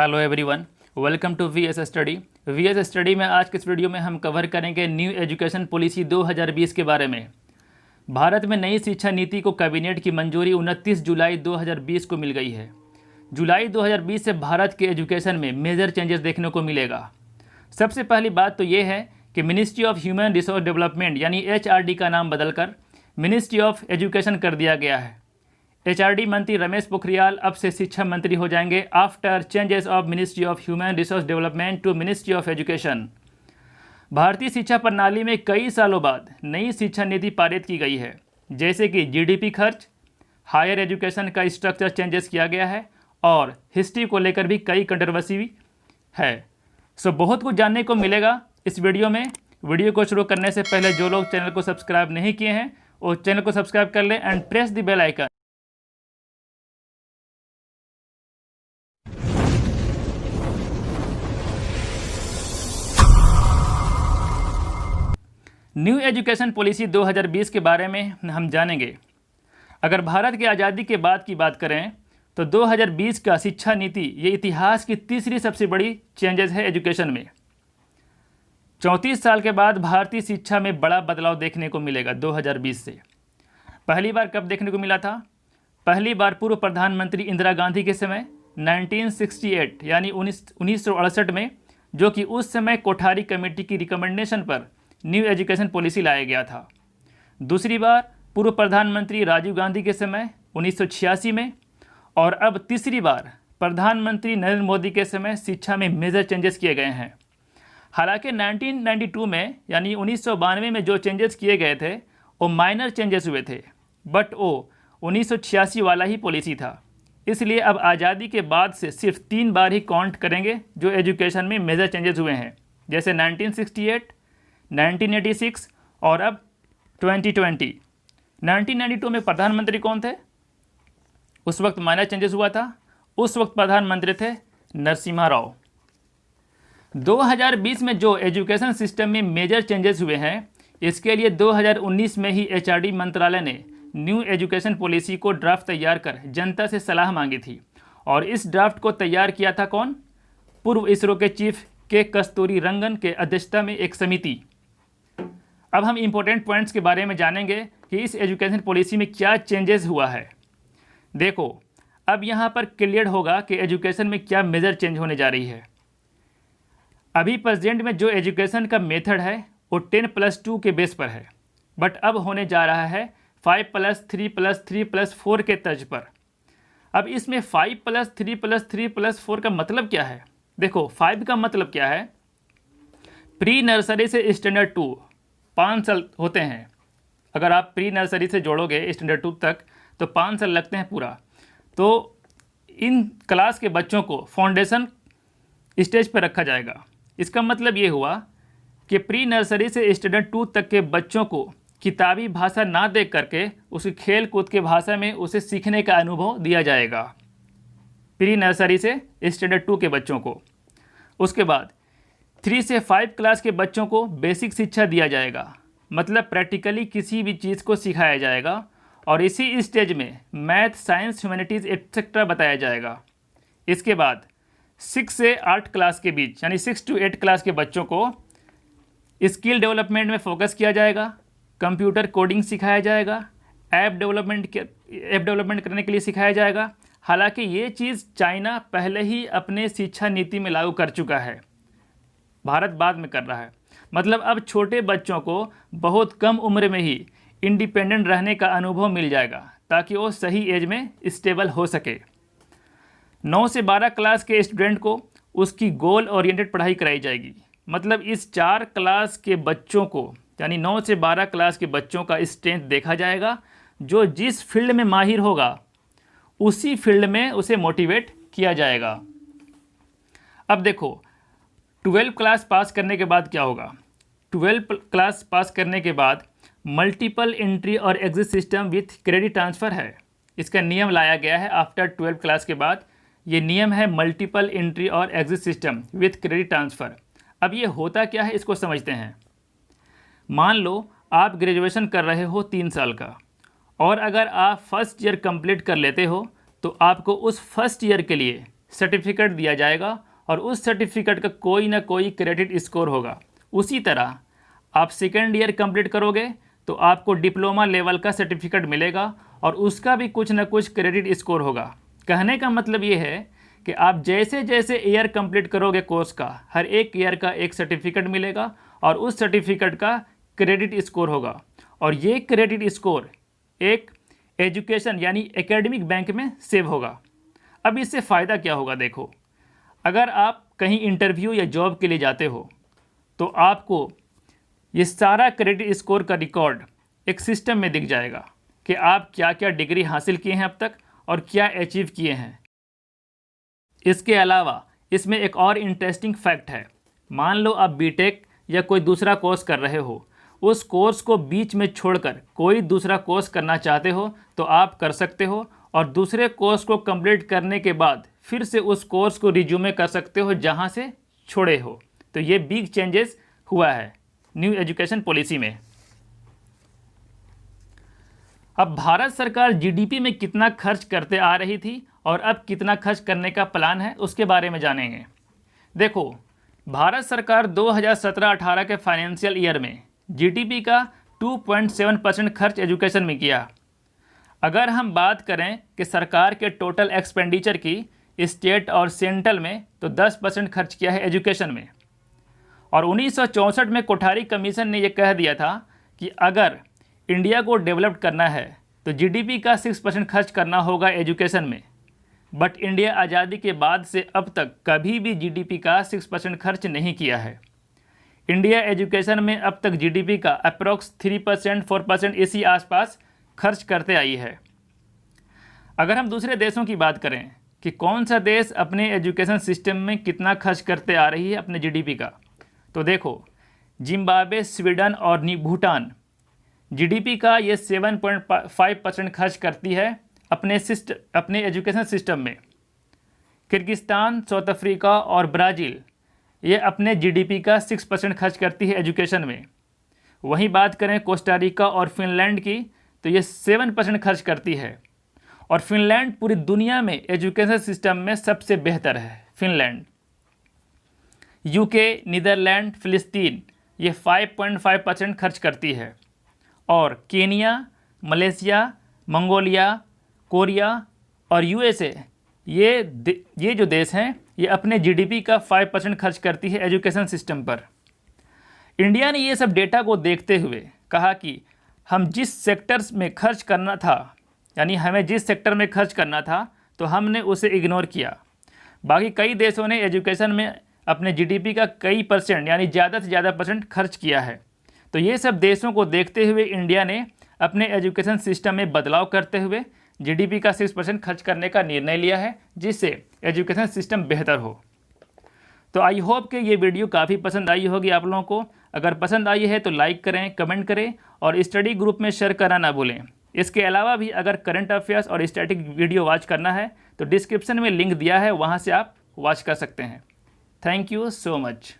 Hello everyone, welcome to VS study. VS study में आज के इस वीडियो में हम कवर करेंगे न्यू एजुकेशन पॉलिसी 2020 के बारे में। भारत में नई शिक्षा नीति को कैबिनेट की मंजूरी 29 जुलाई 2020 को मिल गई है। जुलाई 2020 से भारत के एजुकेशन में मेजर चेंजेस देखने को मिलेगा। सबसे पहली बात तो ये है कि ministry of human resource development यानी HRD का नाम बदलकर मिनिस्ट्री ऑफ एजुकेशन कर दिया गया है। HRD मंत्री रमेश पोखरियाल अब से शिक्षा मंत्री हो जाएंगे after changes of ministry of human resource development to ministry of education. भारतीय शिक्षा प्रणाली में कई सालों बाद नई शिक्षा नीति पारित की गई है, जैसे कि GDP खर्च, हायर एजुकेशन का स्ट्रक्चर चेंजेस किया गया है और हिस्ट्री को लेकर भी कई कंट्रोवर्सी है। सो बहुत कुछ जानने को मिलेगा इस वीडियो में। वीडियो को शुरू करने से पहले जो लोग चैनल को सब्सक्राइब नहीं किए हैं वो चैनल को सब्सक्राइब कर लें and press the bell icon. New education policy 2020 के बारे में हम जानेंगे। अगर भारत की आज़ादी के बाद की बात करें तो 2020 का शिक्षा नीति ये इतिहास की तीसरी सबसे बड़ी चेंजेस है एजुकेशन में। 34 साल के बाद भारतीय शिक्षा में बड़ा बदलाव देखने को मिलेगा 2020 से। पहली बार कब देखने को मिला था? पहली बार पूर्व प्रधानमंत्री इंदिरा गांधी के समय 1968 यानी 1968 में, जो कि उस समय कोठारी कमेटी की रिकमेंडेशन पर न्यू एजुकेशन पॉलिसी लाया गया था। दूसरी बार पूर्व प्रधानमंत्री राजीव गांधी के समय 1986 में, और अब तीसरी बार प्रधानमंत्री नरेंद्र मोदी के समय शिक्षा में मेजर चेंजेस किए गए हैं। हालांकि 1992 में यानी 1992 में जो चेंजेस किए गए थे वो माइनर चेंजेस हुए थे, बट वो 1986 वाला ही पॉलिसी था। इसलिए अब आज़ादी के बाद से सिर्फ 3 बार ही काउंट करेंगे जो एजुकेशन में मेजर चेंजेस हुए हैं, जैसे 1968, 1986 और अब 2020। 1992 में प्रधानमंत्री कौन थे? उस वक्त माइनर चेंजेस हुआ था। उस वक्त प्रधानमंत्री थे नरसिम्हा राव। 2020 में जो एजुकेशन सिस्टम में मेजर चेंजेस हुए हैं, इसके लिए 2019 में ही HRD मंत्रालय ने न्यू एजुकेशन पॉलिसी को ड्राफ्ट तैयार कर जनता से सलाह मांगी थी। और इस ड्राफ्ट को तैयार किया था कौन? पूर्व इसरो के चीफ के कस्तूरी रंगन के अध्यक्षता में एक समिति। अब हम इम्पोर्टेंट पॉइंट्स के बारे में जानेंगे कि इस एजुकेशन पॉलिसी में क्या चेंजेस हुआ है। देखो, अब यहाँ पर क्लियर होगा कि एजुकेशन में क्या मेजर चेंज होने जा रही है। अभी प्रेजेंट में जो एजुकेशन का मेथड है वो 10+2 के बेस पर है, बट अब होने जा रहा है 5+3+3+4 के तर्ज पर। अब इसमें 5+3+3+4 का मतलब क्या है? देखो, 5 का मतलब क्या है? प्री नर्सरी से स्टैंडर्ड 2 5 साल होते हैं। अगर आप प्री नर्सरी से जोड़ोगे स्टैंडर्ड 2 तक तो 5 साल लगते हैं पूरा। तो इन क्लास के बच्चों को फाउंडेशन स्टेज पर रखा जाएगा। इसका मतलब ये हुआ कि प्री नर्सरी से स्टैंडर्ड 2 तक के बच्चों को किताबी भाषा ना देख करके उसकी खेल कूद के भाषा में उसे सीखने का अनुभव दिया जाएगा, प्री नर्सरी से स्टैंडर्ड 2 के बच्चों को। उसके बाद 3 से 5 क्लास के बच्चों को बेसिक शिक्षा दिया जाएगा, मतलब प्रैक्टिकली किसी भी चीज़ को सिखाया जाएगा। और इसी स्टेज में मैथ, साइंस, ह्यूमैनिटीज़ एक्सेट्रा बताया जाएगा। इसके बाद 6 से 8 क्लास के बीच यानी 6 to 8 क्लास के बच्चों को स्किल डेवलपमेंट में फोकस किया जाएगा, कंप्यूटर कोडिंग सिखाया जाएगा, ऐप डेवलपमेंट करने के लिए सिखाया जाएगा। हालांकि ये चीज़ चाइना पहले ही अपने शिक्षा नीति में लागू कर चुका है, भारत बाद में कर रहा है। मतलब अब छोटे बच्चों को बहुत कम उम्र में ही इंडिपेंडेंट रहने का अनुभव मिल जाएगा ताकि वो सही एज में स्टेबल हो सके। 9 से 12 क्लास के स्टूडेंट को उसकी गोल ओरिएंटेड पढ़ाई कराई जाएगी। मतलब इस 4 क्लास के बच्चों को यानी 9 से 12 क्लास के बच्चों का स्ट्रेंथ देखा जाएगा। जो जिस फील्ड में माहिर होगा उसी फील्ड में उसे मोटिवेट किया जाएगा। अब देखो, 12 क्लास पास करने के बाद क्या होगा? 12 क्लास पास करने के बाद मल्टीपल एंट्री और exit system with credit transfer है। इसका नियम लाया गया है आफ्टर 12 क्लास के बाद। ये नियम है मल्टीपल एंट्री और exit system with credit transfer. अब ये होता क्या है इसको समझते हैं। मान लो आप ग्रेजुएशन कर रहे हो 3 साल का, और अगर आप फर्स्ट ईयर कंप्लीट कर लेते हो तो आपको उस फर्स्ट ईयर के लिए सर्टिफिकेट दिया जाएगा और उस सर्टिफिकेट का कोई ना कोई क्रेडिट स्कोर होगा। उसी तरह आप सेकेंड ईयर कंप्लीट करोगे तो आपको डिप्लोमा लेवल का सर्टिफिकेट मिलेगा और उसका भी कुछ ना कुछ क्रेडिट स्कोर होगा। कहने का मतलब ये है कि आप जैसे जैसे ईयर कंप्लीट करोगे कोर्स का, हर एक ईयर का एक सर्टिफिकेट मिलेगा और उस सर्टिफिकेट का क्रेडिट स्कोर होगा और ये क्रेडिट स्कोर एक एजुकेशन यानी एकेडमिक बैंक में सेव होगा। अब इससे फ़ायदा क्या होगा? देखो, अगर आप कहीं इंटरव्यू या जॉब के लिए जाते हो तो आपको ये सारा क्रेडिट स्कोर का रिकॉर्ड एक सिस्टम में दिख जाएगा कि आप क्या क्या डिग्री हासिल किए हैं अब तक और क्या अचीव किए हैं। इसके अलावा इसमें एक और इंटरेस्टिंग फैक्ट है। मान लो आप बीटेक या कोई दूसरा कोर्स कर रहे हो, उस कोर्स को बीच में छोड़कर कोई दूसरा कोर्स करना चाहते हो तो आप कर सकते हो और दूसरे कोर्स को कंप्लीट करने के बाद फिर से उस कोर्स को रिज्यूमे कर सकते हो जहां से छोड़े हो। तो ये बिग चेंजेस हुआ है न्यू एजुकेशन पॉलिसी में। अब भारत सरकार जीडीपी में कितना खर्च करते आ रही थी और अब कितना खर्च करने का प्लान है उसके बारे में जानेंगे। देखो, भारत सरकार 2017-18 के फाइनेंशियल ईयर में जीडीपी का 2.7% खर्च एजुकेशन में किया। अगर हम बात करें कि सरकार के टोटल एक्सपेंडिचर की स्टेट और सेंट्रल में, तो 10% खर्च किया है एजुकेशन में। और 1964 में कोठारी कमीशन ने यह कह दिया था कि अगर इंडिया को डेवलप करना है तो जीडीपी का 6% खर्च करना होगा एजुकेशन में। बट इंडिया आज़ादी के बाद से अब तक कभी भी जीडीपी का 6% खर्च नहीं किया है। इंडिया एजुकेशन में अब तक जीडीपी का अप्रॉक्स 3% 4% इसी आसपास खर्च करते आई है। अगर हम दूसरे देशों की बात करें कि कौन सा देश अपने एजुकेशन सिस्टम में कितना खर्च करते आ रही है अपने जीडीपी का, तो देखो, जिम्बाब्वे, स्वीडन और भूटान जीडीपी का ये 7.5% खर्च करती है अपने एजुकेशन सिस्टम में। किर्गिस्तान, साउथ अफ्रीका और ब्राज़ील ये अपने जीडीपी का 6% खर्च करती है एजुकेशन में। वहीं बात करें कोस्टा रिका और फिनलैंड की तो ये 7% खर्च करती है। और फिनलैंड पूरी दुनिया में एजुकेशन सिस्टम में सबसे बेहतर है। फिनलैंड, यूके, नीदरलैंड, फिलिस्तीन ये 5.5% खर्च करती है। और केनिया, मलेशिया, मंगोलिया, कोरिया और यूएसए ये जो देश हैं ये अपने जीडीपी का 5% खर्च करती है एजुकेशन सिस्टम पर। इंडिया ने ये सब डेटा को देखते हुए कहा कि हम जिस सेक्टर्स में खर्च करना था, यानी हमें जिस सेक्टर में खर्च करना था तो हमने उसे इग्नोर किया। बाकी कई देशों ने एजुकेशन में अपने जीडीपी का कई परसेंट यानी ज़्यादा से ज़्यादा परसेंट खर्च किया है। तो ये सब देशों को देखते हुए इंडिया ने अपने एजुकेशन सिस्टम में बदलाव करते हुए जीडीपी का 6% खर्च करने का निर्णय लिया है, जिससे एजुकेशन सिस्टम बेहतर हो। तो आई होप कि ये वीडियो काफ़ी पसंद आई होगी आप लोगों को। अगर पसंद आई है तो लाइक करें, कमेंट करें और स्टडी ग्रुप में शेयर करना ना भूलें। इसके अलावा भी अगर करंट अफेयर्स और स्टैटिक वीडियो वॉच करना है तो डिस्क्रिप्शन में लिंक दिया है, वहाँ से आप वॉच कर सकते हैं। Thank you so much.